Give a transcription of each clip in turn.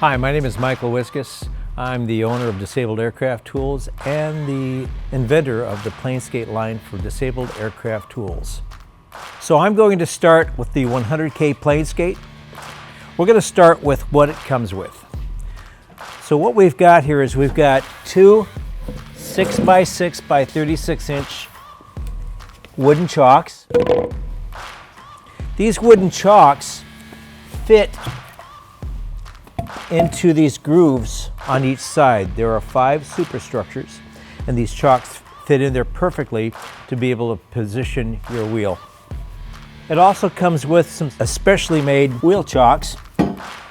Hi, my name is Michael Wiskus. I'm the owner of Disabled Aircraft Tools and the inventor of the PlaneSkate line for disabled aircraft tools. So I'm going to start with the 100K PlaneSkate. We're going to start with what it comes with. So what we've got here is we've got two 6x6 by 36 inch wooden chocks. These wooden chocks fit into these grooves on each side. There are 5 superstructures, and these chocks fit in there perfectly to be able to position your wheel. It also comes with some especially made wheel chocks.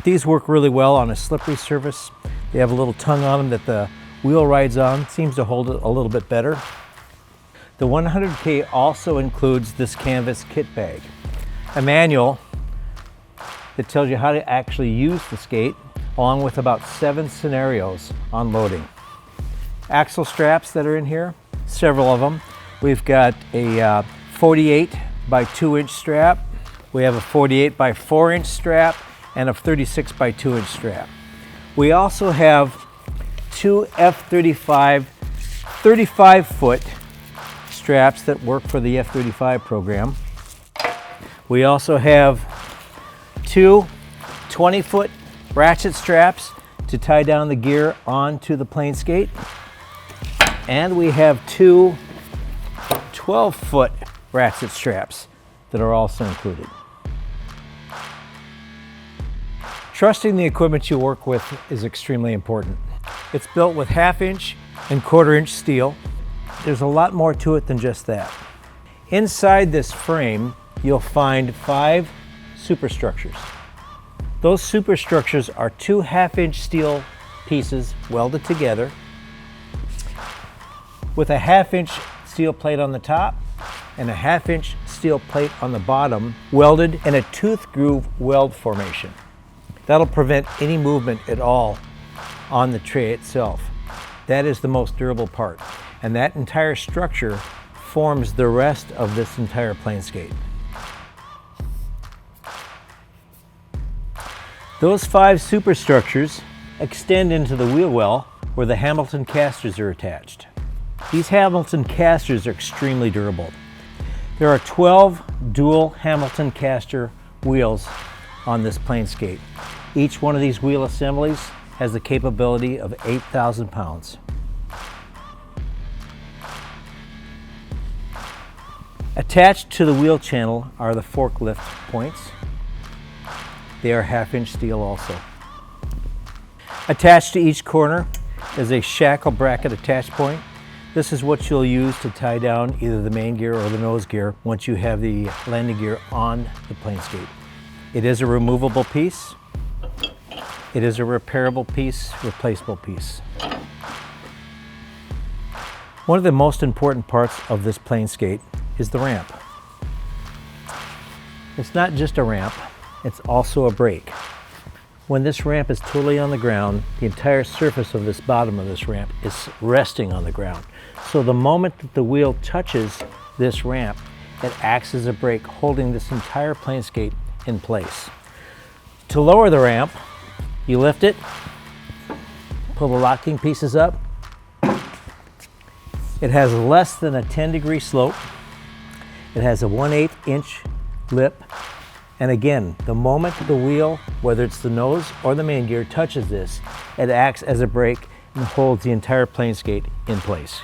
These work really well on a slippery surface. They have a little tongue on them that the wheel rides on. It seems to hold it a little bit better. The 100K also includes this canvas kit bag, a manual that tells you how to actually use the skate, along with about 7 scenarios on loading. Axle straps that are in here, several of them. We've got a 48 by 2 inch strap. We have a 48 by 4 inch strap and a 36 by 2 inch strap. We also have 2 F-35 35-foot straps that work for the F-35 program. We also have 2 20-foot ratchet straps to tie down the gear onto the PlaneSkate. And we have 2 12-foot ratchet straps that are also included. Trusting the equipment you work with is extremely important. It's built with 1/2 inch and 1/4 inch steel. There's a lot more to it than just that. Inside this frame, you'll find 5 superstructures. Those superstructures are 2 1/2 inch steel pieces welded together with a 1/2 inch steel plate on the top and a 1/2 inch steel plate on the bottom, welded in a tooth groove weld formation. That'll prevent any movement at all on the tray itself. That is the most durable part, and that entire structure forms the rest of this entire PlaneSkate. Those 5 superstructures extend into the wheel well where the Hamilton casters are attached. These Hamilton casters are extremely durable. There are 12 dual Hamilton caster wheels on this PlaneSkate. Each one of these wheel assemblies has the capability of 8,000 pounds. Attached to the wheel channel are the forklift points. They are 1/2 inch steel also. Attached to each corner is a shackle bracket attach point. This is what you'll use to tie down either the main gear or the nose gear once you have the landing gear on the PlaneSkate. It is a removable piece. It is a repairable piece, replaceable piece. One of the most important parts of this PlaneSkate is the ramp. It's not just a ramp, it's also a brake. When this ramp is totally on the ground, the entire surface of this bottom of this ramp is resting on the ground. So the moment that the wheel touches this ramp, it acts as a brake, holding this entire PlaneSkate in place. To lower the ramp, you lift it, pull the locking pieces up. It has less than a 10-degree slope. It has a 1/8 inch lip. And again, the moment the wheel, whether it's the nose or the main gear, touches this, it acts as a brake and holds the entire PlaneSkate in place.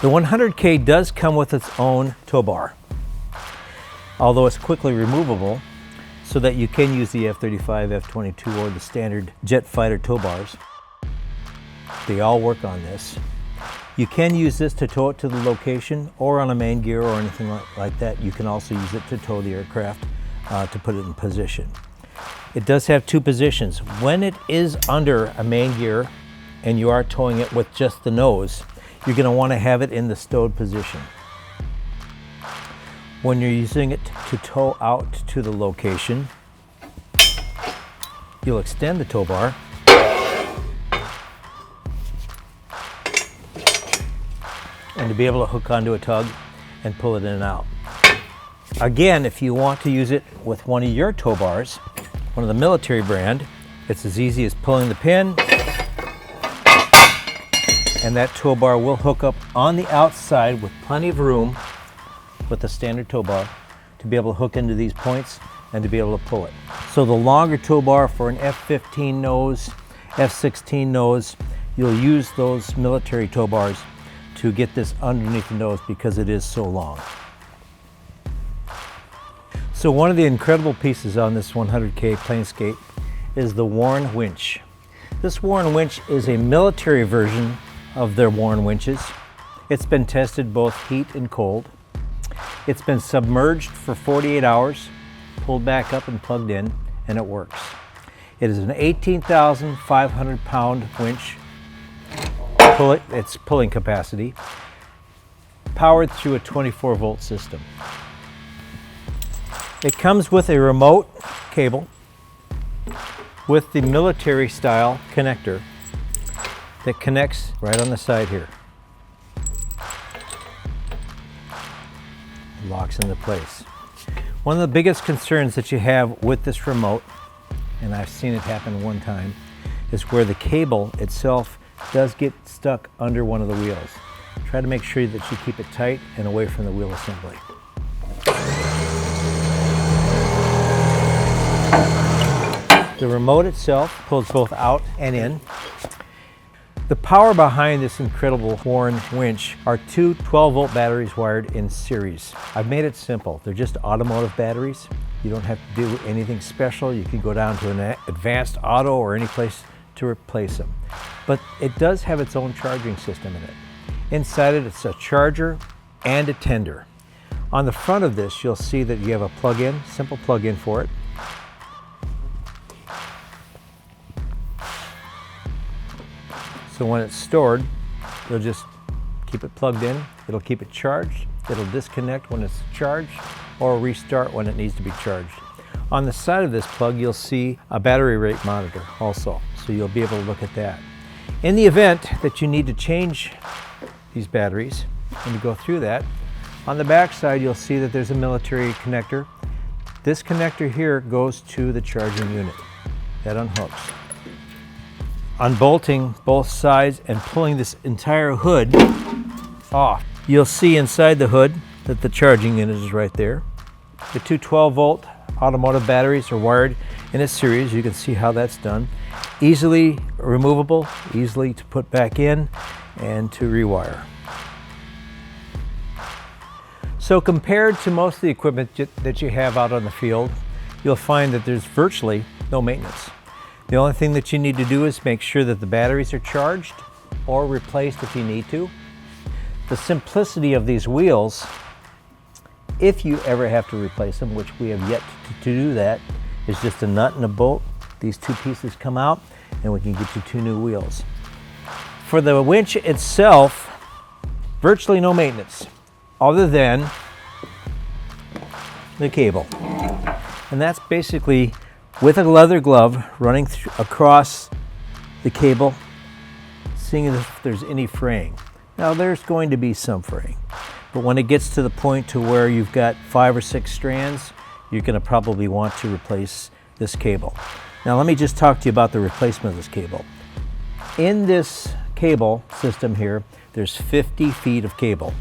The 100K does come with its own tow bar, although it's quickly removable so that you can use the F-35, F-22, or the standard jet fighter tow bars. They all work on this. You can use this to tow it to the location or on a main gear or anything like that. You can also use it to tow the aircraft to put it in position. It does have 2 positions. When it is under a main gear and you are towing it with just the nose, you're going to want to have it in the stowed position. When you're using it to tow out to the location, you'll extend the tow bar and to be able to hook onto a tug and pull it in and out. Again, if you want to use it with one of your tow bars, one of the military brand, it's as easy as pulling the pin, and that tow bar will hook up on the outside with plenty of room with the standard tow bar to be able to hook into these points and to be able to pull it. So the longer tow bar for an F-15 nose, F-16 nose, you'll use those military tow bars to get this underneath the nose because it is so long. So one of the incredible pieces on this 100K PlaneSkate is the Warren winch. This Warren winch is a military version of their Warren winches. It's been tested both heat and cold. It's been submerged for 48 hours, pulled back up and plugged in, and it works. It is an 18,500 pound winch, its pulling capacity, powered through a 24 volt system. It comes with a remote cable with the military style connector that connects right on the side here. It locks into place. One of the biggest concerns that you have with this remote, and I've seen it happen one time, is where the cable itself does get stuck under one of the wheels. Try to make sure that you keep it tight and away from the wheel assembly. The remote itself pulls both out and in. The power behind this incredible Warren winch are two 12-volt batteries wired in series. I've made it simple. They're just automotive batteries. You don't have to do anything special. You can go down to an advanced auto or any place to replace them. But it does have its own charging system in it. Inside it, it's a charger and a tender. On the front of this, you'll see that you have a plug-in, simple plug-in for it. So when it's stored, you'll just keep it plugged in. It'll keep it charged. It'll disconnect when it's charged or restart when it needs to be charged. On the side of this plug, you'll see a battery rate monitor also, so you'll be able to look at that. In the event that you need to change these batteries and to go through that, on the back side you'll see that there's a military connector. This connector here goes to the charging unit. That unhooks. Unbolting both sides and pulling this entire hood off, you'll see inside the hood that the charging unit is right there. The two 12-volt automotive batteries are wired in a series. You can see how that's done. Easily removable, easily to put back in and to rewire. So compared to most of the equipment that you have out on the field, you'll find that there's virtually no maintenance. The only thing that you need to do is make sure that the batteries are charged or replaced if you need to. The simplicity of these wheels, if you ever have to replace them, which we have yet to do that, is just a nut and a bolt. These two pieces come out and we can get you two new wheels. For the winch itself, virtually no maintenance other than the cable. And that's basically with a leather glove running across the cable, seeing if there's any fraying. Now there's going to be some fraying, but when it gets to the point to where you've got 5 or 6 strands, you're going to probably want to replace this cable. Now let me just talk to you about the replacement of this cable. In this cable system here, there's 50 feet of cable.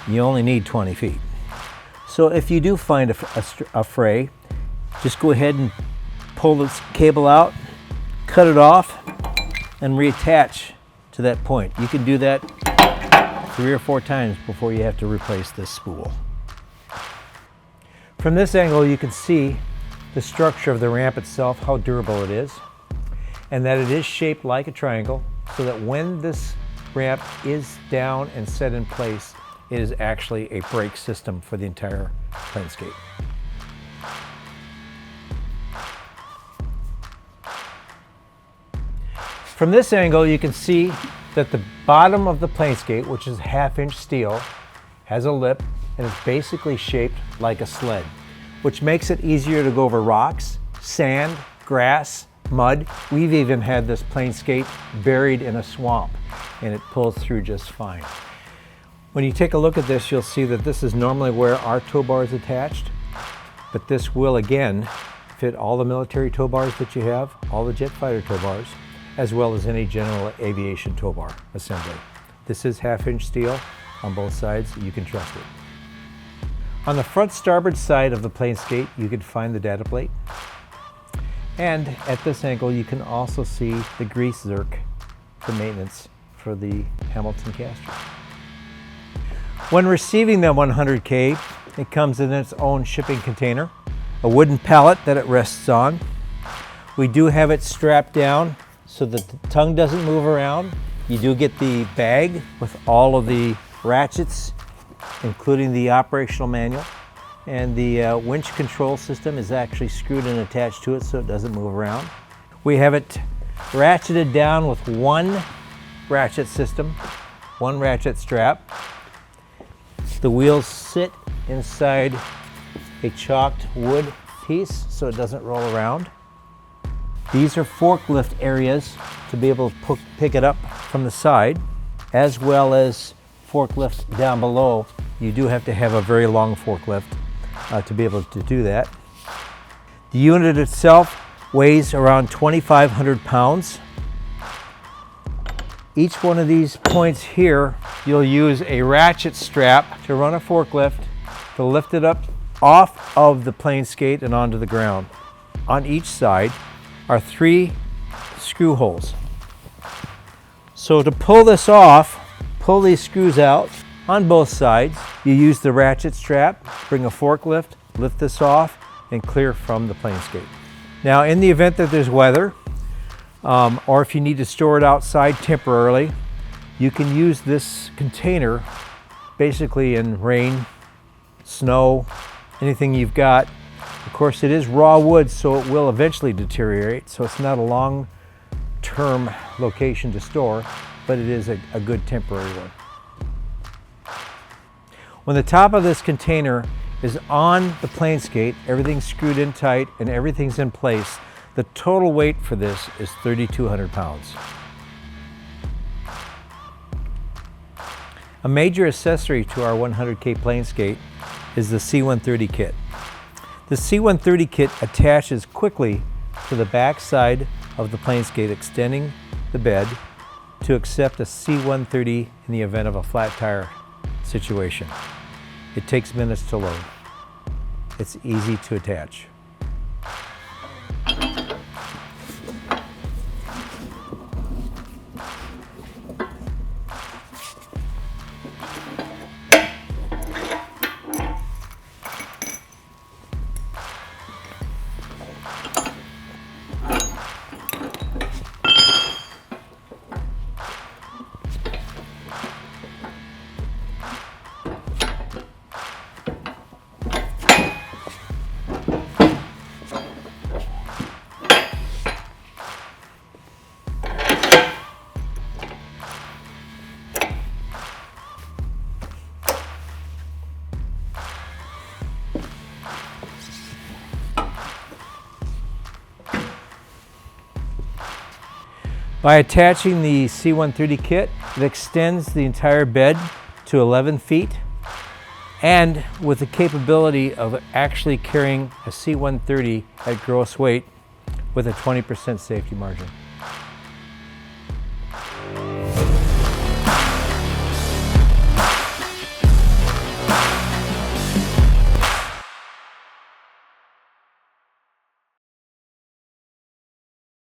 You only need 20 feet. So if you do find a fray, just go ahead and pull this cable out, cut it off, and reattach to that point. You can do that 3 or 4 times before you have to replace this spool. From this angle, you can see the structure of the ramp itself, how durable it is, and that it is shaped like a triangle, so that when this ramp is down and set in place, it is actually a brake system for the entire PlaneSkate. From this angle, you can see that the bottom of the PlaneSkate, which is 1/2-inch steel, has a lip and it's basically shaped like a sled, which makes it easier to go over rocks, sand, grass, mud. We've even had this PlaneSkate buried in a swamp and it pulls through just fine. When you take a look at this, you'll see that this is normally where our tow bar is attached, but this will again fit all the military tow bars that you have, all the jet fighter tow bars, as well as any general aviation tow bar assembly. This is 1/2-inch steel on both sides. You can trust it. On the front starboard side of the PlaneSkate, you can find the data plate. And at this angle, you can also see the grease zerk for maintenance for the Hamilton caster. When receiving the 100K, it comes in its own shipping container, a wooden pallet that it rests on. We do have it strapped down so that the tongue doesn't move around. You do get the bag with all of the ratchets, including the operational manual. And the winch control system is actually screwed and attached to it so it doesn't move around. We have it ratcheted down with one ratchet system, one ratchet strap. The wheels sit inside a chalked wood piece so it doesn't roll around. These are forklift areas to be able to pick it up from the side, as well as forklift down below. You do have to have a very long forklift to be able to do that. The unit itself weighs around 2,500 pounds. Each one of these points here, you'll use a ratchet strap to run a forklift to lift it up off of the PlaneSkate and onto the ground. On each side are 3 screw holes. So to pull this off, pull these screws out on both sides. You use the ratchet strap, bring a forklift, lift this off, and clear from the PlaneSkate. Now, in the event that there's weather, or if you need to store it outside temporarily, you can use this container basically in rain, snow, anything you've got. Of course, it is raw wood, so it will eventually deteriorate, so it's not a long-term location to store, but it is a good temporary one. When the top of this container is on the PlaneSkate, everything's screwed in tight and everything's in place, the total weight for this is 3,200 pounds. A major accessory to our 100K PlaneSkate is the C-130 kit. The C-130 kit attaches quickly to the back side of the PlaneSkate, extending the bed to accept a C-130 in the event of a flat tire situation. It takes minutes to load. It's easy to attach. By attaching the C-130 kit, it extends the entire bed to 11 feet, and with the capability of actually carrying a C-130 at gross weight with a 20% safety margin.